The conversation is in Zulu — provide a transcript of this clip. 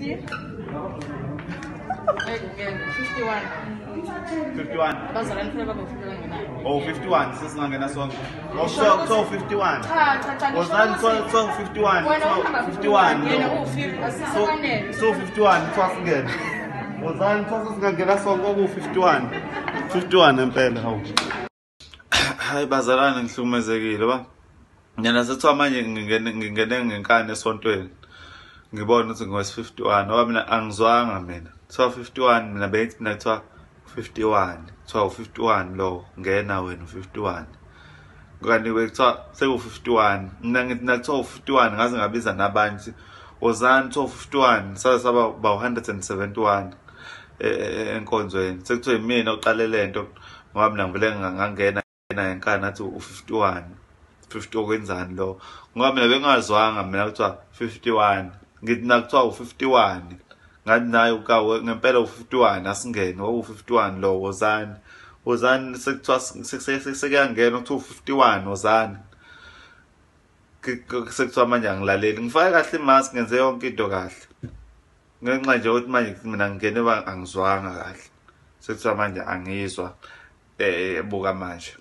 51. Oh, 51. Sesingangena sonke. Oh, so 51. Wozani so 51. 51. So 51 twasingena. Wozani sesingangena sonke ku 51. 51 empela hawu. Hayi bazalwane ngihlukumezekile ba. Mina sethiwa manje ngingene ngenkani esontweni. Ngibona ukuthi ngowes 51 ngoba mina angizwanga mina. 51 mina beyithi mina kuthiwa 51. 51 lo ngena wena 51. Kanti bekuthiwa seku 51. Mina ngithi nakuthiwa 51 ngaze ngabiza nabanye wozani 51 saba 171 enkonzweni. Sekuthiwa imina oqale lento ngoba mina ngivele ngangena enkani athi u51. 50 okwenzani lo ngoba mina bengazwanga mina kuthiwa 51 ngithi nakuthiwa u51 ngathi nayo kawe ngempela u51 asingene u51 lo wozani sekuthiwa sekuyangena u51 wozani sekuthiwa manje angilaleli ngifake kahle imask ngenze yonke into kahle ngenxa nje ukuthi manje mina ngingene angizwanga kahle sekuthiwa manje angizwa buka manje